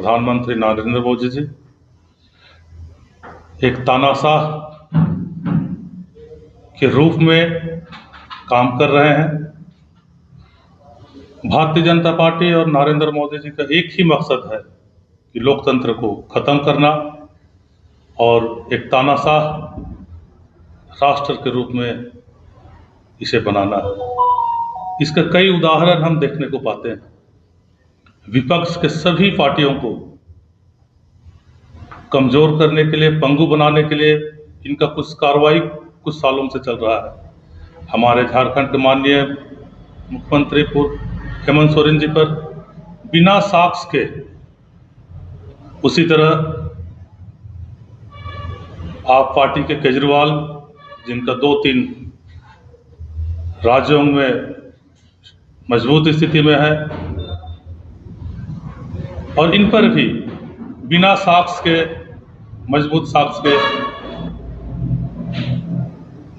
प्रधानमंत्री नरेंद्र मोदी जी एक तानाशाह के रूप में काम कर रहे हैं। भारतीय जनता पार्टी और नरेंद्र मोदी जी का एक ही मकसद है कि लोकतंत्र को खत्म करना और एक तानाशाह राष्ट्र के रूप में इसे बनाना है। इसका कई उदाहरण हम देखने को पाते हैं। विपक्ष के सभी पार्टियों को कमजोर करने के लिए, पंगु बनाने के लिए इनका कुछ कार्रवाई कुछ सालों से चल रहा है। हमारे झारखंड के माननीय मुख्यमंत्री पूर्व हेमंत सोरेन जी पर बिना साक्ष्य के, उसी तरह आप पार्टी के केजरीवाल जिनका 2-3 राज्यों में मजबूत स्थिति में है, और इन पर भी बिना साक्ष्य के, मजबूत साक्ष्य के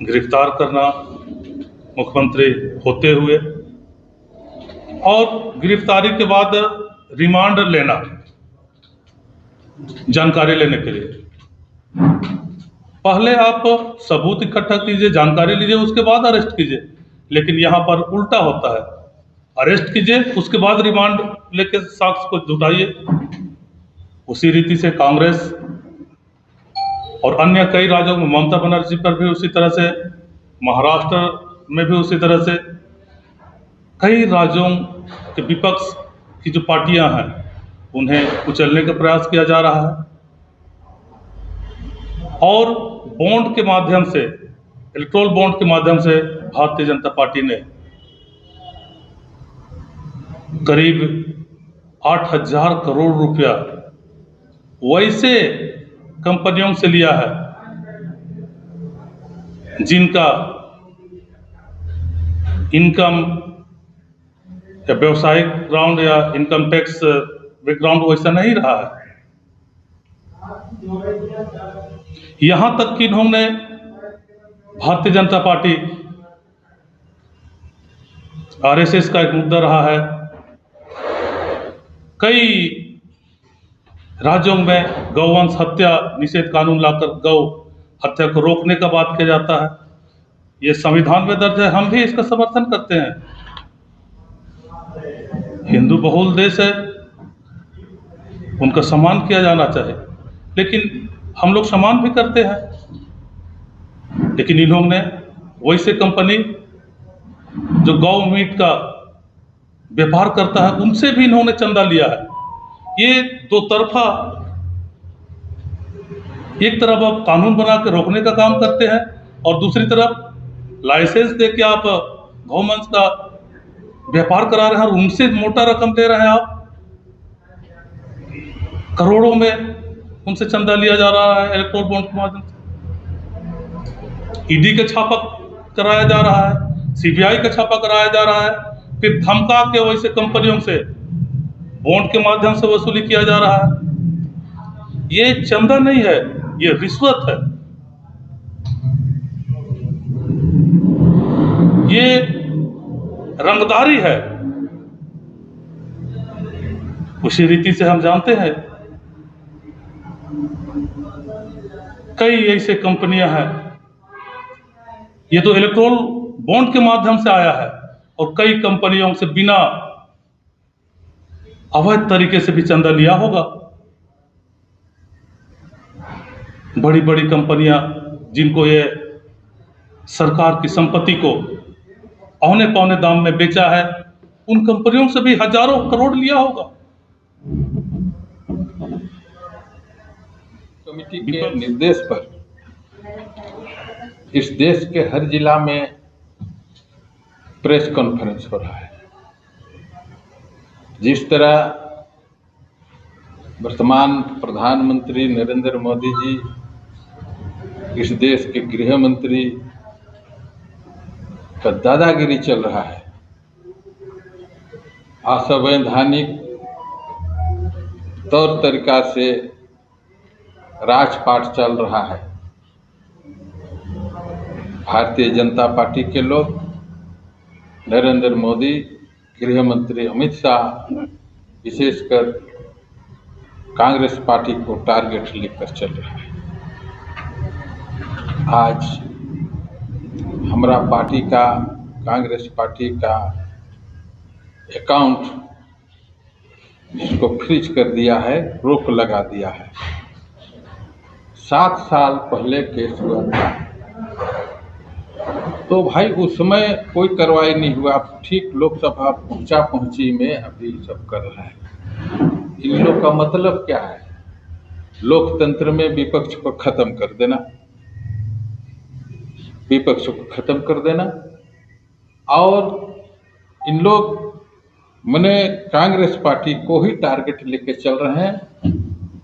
गिरफ्तार करना मुख्यमंत्री होते हुए, और गिरफ्तारी के बाद रिमांड लेना जानकारी लेने के लिए। पहले आप सबूत इकट्ठा कीजिए, जानकारी लीजिए, उसके बाद अरेस्ट कीजिए। लेकिन यहाँ पर उल्टा होता है, अरेस्ट कीजिए, उसके बाद रिमांड लेके साक्ष्य को जुटाइए। उसी रीति से कांग्रेस और अन्य कई राज्यों में, ममता बनर्जी पर भी उसी तरह से, महाराष्ट्र में भी उसी तरह से, कई राज्यों के विपक्ष की जो पार्टियां हैं उन्हें कुचलने का प्रयास किया जा रहा है। और बॉन्ड के माध्यम से, इलेक्ट्रोल बॉन्ड के माध्यम से भारतीय जनता पार्टी ने करीब 8,000 करोड़ रुपया वैसे कंपनियों से लिया है जिनका इनकम या व्यवसायिक ग्राउंड या इनकम टैक्स बैकग्राउंड वैसा नहीं रहा है। यहां तक कि इन्होंने, भारतीय जनता पार्टी, आरएसएस का एक मुद्दा रहा है, कई राज्यों में गौवंश हत्या निषेध कानून लाकर गौ हत्या को रोकने का बात किया जाता है। ये संविधान में दर्ज है, हम भी इसका समर्थन करते हैं। हिंदू बहुल देश है, उनका सम्मान किया जाना चाहिए, लेकिन हम लोग सम्मान भी करते हैं। लेकिन इन्होंने वैसे कंपनी जो गौ मीट का व्यापार करता है उनसे भी इन्होंने चंदा लिया है। ये दो तरफा, एक तरफ आप कानून बना के रोकने का काम करते हैं और दूसरी तरफ लाइसेंस दे के आप गौवंश का व्यापार करा रहे हैं और उनसे मोटा रकम ले रहे हैं। आप करोड़ों में उनसे चंदा लिया जा रहा है इलेक्ट्रोल बॉन्ड के माध्यम से। ईडी का छापा कराया जा रहा है, सीबीआई का छापा कराया जा रहा है, फिर धमका के वैसे कंपनियों से बॉन्ड के माध्यम से वसूली किया जा रहा है। ये चंदा नहीं है, ये रिश्वत है। ये रंगदारी है। उसी रीति से हम जानते हैं कई ऐसे कंपनियां हैं, ये तो इलेक्ट्रोल बॉन्ड के माध्यम से आया है, और कई कंपनियों से बिना अवैध तरीके से भी चंदा लिया होगा। बड़ी बड़ी कंपनियां जिनको ये सरकार की संपत्ति को औने पौने दाम में बेचा है, उन कंपनियों से भी हजारों करोड़ लिया होगा। कमेटी के निर्देश पर इस देश के हर जिला में प्रेस कॉन्फ्रेंस हो रहा है। जिस तरह वर्तमान प्रधानमंत्री नरेंद्र मोदी जी इस देश के गृह मंत्री का दादागिरी चल रहा है, असंवैधानिक तौर तरीका से राजपाट चल रहा है। भारतीय जनता पार्टी के लोग, नरेंद्र मोदी, गृह मंत्री अमित शाह, विशेषकर कांग्रेस पार्टी को टारगेट लेकर चल रहा है। आज हमारा पार्टी का, कांग्रेस पार्टी का अकाउंट जिसको फ्रीज कर दिया है, रोक लगा दिया है। 7 साल पहले केस हुआ था, तो भाई उस समय कोई कार्रवाई नहीं हुआ। ठीक लोकसभा पहुंची में अभी सब कर रहा है। इन लोग का मतलब क्या है? लोकतंत्र में विपक्ष को खत्म कर देना, विपक्ष को खत्म कर देना। और इन लोग मने कांग्रेस पार्टी को ही टारगेट लेके चल रहे हैं,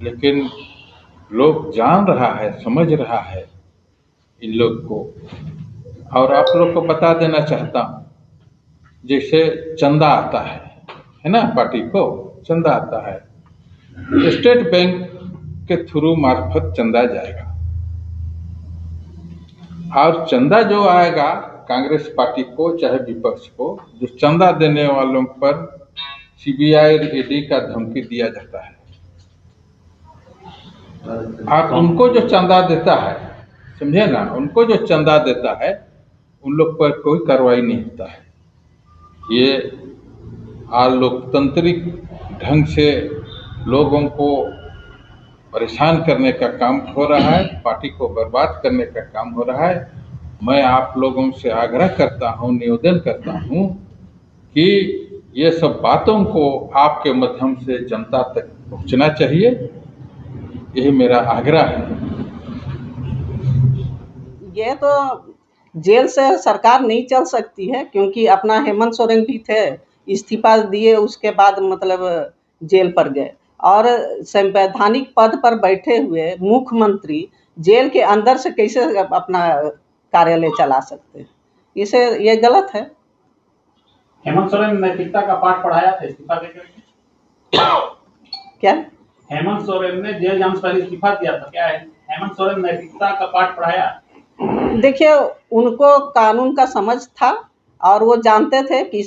लेकिन लोग जान रहा है, समझ रहा है इन लोग को। और आप लोग को बता देना चाहता हूँ, जैसे चंदा आता है ना, पार्टी को चंदा आता है, स्टेट बैंक के थ्रू मार्फत चंदा जाएगा, और चंदा जो आएगा कांग्रेस पार्टी को चाहे विपक्ष को, जो चंदा देने वालों पर सीबीआई ईडी का धमकी दिया जाता है। आप उनको जो चंदा देता है, समझे ना, उनको जो चंदा देता है उन लोग पर कोई कार्रवाई नहीं होता है। ये लोकतांत्रिक ढंग से लोगों को परेशान करने का काम हो रहा है, पार्टी को बर्बाद करने का काम हो रहा है। मैं आप लोगों से आग्रह करता हूं, निवेदन करता हूं कि ये सब बातों को आपके माध्यम से जनता तक पहुंचना चाहिए। यही मेरा आग्रह है। ये तो जेल से सरकार नहीं चल सकती है, क्योंकि अपना हेमंत सोरेन भी थे, इस्तीफा दिए उसके बाद मतलब जेल पर गए, और संवैधानिक पद पर बैठे हुए मुख्यमंत्री जेल के अंदर से कैसे अपना कार्यालय चला सकते हैं? इसे ये गलत है। हेमंत सोरेन नैतिकता का पाठ पढ़ाया था इस्तीफा देकर। क्या हेमंत सोरेन ने जेल जाने से पहले इस्तीफा दिया था, क्या है हेमंत सोरेन नैतिकता का पाठ पढ़ाया? देखिए, उनको कानून का समझ था और वो जानते थे कि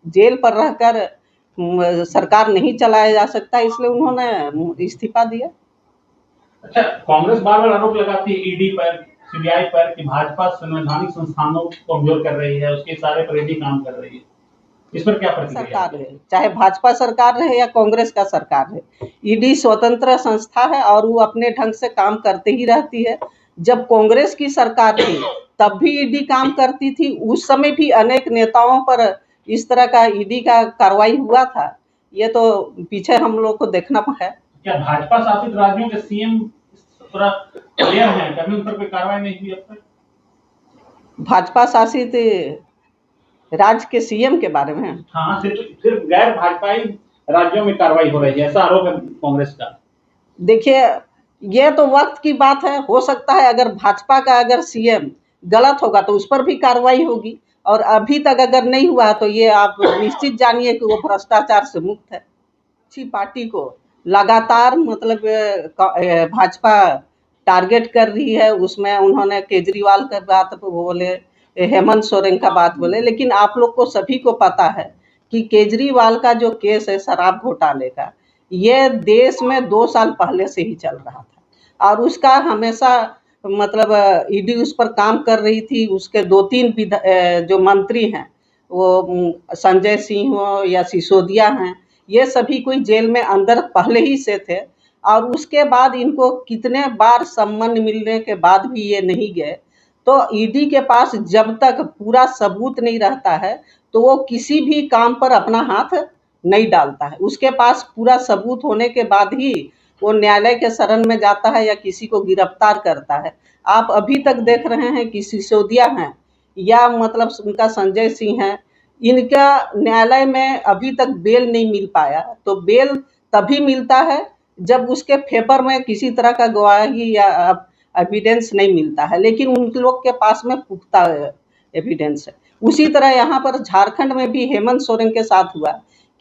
जेल पर रहकर सरकार नहीं चलाया जा सकता, इसलिए उन्होंने इस्तीफा दिया। अच्छा, कांग्रेस बार बार आरोप लगाती है ईडी पर, सीबीआई पर कि भाजपा संवैधानिक संस्थानों को कमजोर कर रही है, उसके सारे पर ईडी काम कर रही है। इस पर क्या प्रतिक्रिया? सरकार रहे, चाहे भाजपा सरकार रहे या कांग्रेस का सरकार रहे, ईडी स्वतंत्र संस्था है और वो अपने ढंग से काम करते ही रहती है। जब कांग्रेस की सरकार थी तब भी ईडी काम करती थी, उस समय भी अनेक नेताओं पर इस तरह का ईडी का कार्रवाई हुआ था। ये तो पीछे हम लोग को देखना है। क्या भाजपा शासित राज्यों के सीएम थोड़ा क्लियर हैं, कभी उन पर कोई कार्रवाई नहीं हुई अब तक? भाजपा शासित राज्य के सीएम के बारे में? हाँ, सिर्फ गैर भाजपाई राज्यों में कार्रवाई हो रही है, ऐसा आरोप है कांग्रेस का। देखिए, ये तो वक्त की बात है, हो सकता है अगर भाजपा का अगर सीएम गलत होगा तो उस पर भी कार्रवाई होगी, और अभी तक अगर नहीं हुआ तो ये आप निश्चित जानिए कि वो भ्रष्टाचार से मुक्त है। अच्छी पार्टी को लगातार मतलब भाजपा टारगेट कर रही है, उसमें उन्होंने केजरीवाल का बात बोले, हेमंत सोरेन का बात बोले, लेकिन आप लोग को सभी को पता है कि केजरीवाल का जो केस है शराब घोटाले का, ये देश में 2 साल पहले से ही चल रहा था, और उसका हमेशा मतलब ईडी उस पर काम कर रही थी। उसके 2-3 जो मंत्री हैं, वो संजय सिंह हो या सिसोदिया हैं, ये सभी कोई जेल में अंदर पहले ही से थे, और उसके बाद इनको कितने बार सम्मान मिलने के बाद भी ये नहीं गए। तो ईडी के पास जब तक पूरा सबूत नहीं रहता है तो वो किसी भी काम पर अपना हाथ नहीं डालता है। उसके पास पूरा सबूत होने के बाद ही वो न्यायालय के शरण में जाता है या किसी को गिरफ्तार करता है। आप अभी तक देख रहे हैं कि सिसोदिया हैं या मतलब उनका संजय सिंह है, इनका न्यायालय में अभी तक बेल नहीं मिल पाया। तो बेल तभी मिलता है जब उसके फेवर में किसी तरह का गवाही या एविडेंस नहीं मिलता है, लेकिन उन लोग के पास में पुख्ता एविडेंस है। उसी तरह यहाँ पर झारखंड में भी हेमंत सोरेन के साथ हुआ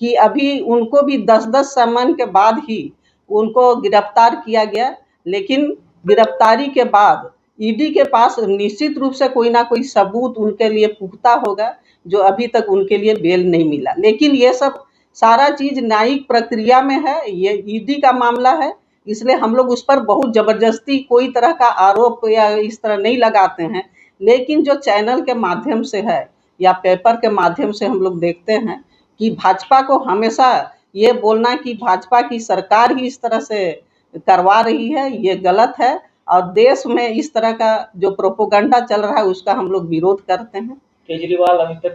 कि अभी उनको भी 10-10 सम्मान के बाद ही उनको गिरफ्तार किया गया, लेकिन गिरफ्तारी के बाद ईडी के पास निश्चित रूप से कोई ना कोई सबूत उनके लिए पुख्ता होगा, जो अभी तक उनके लिए बेल नहीं मिला। लेकिन ये सब सारा चीज न्यायिक प्रक्रिया में है। ये ईडी का मामला है, इसलिए हम लोग उस पर बहुत जबरदस्ती कोई तरह का आरोप या इस तरह नहीं लगाते हैं। लेकिन जो चैनल के माध्यम से है या पेपर के माध्यम से हम लोग देखते हैं कि भाजपा को हमेशा ये बोलना कि भाजपा की सरकार ही इस तरह से करवा रही है, ये गलत है। और देश में इस तरह का जो प्रोपोगंडा चल रहा है उसका हम लोग विरोध करते हैं। केजरीवाल अभी तक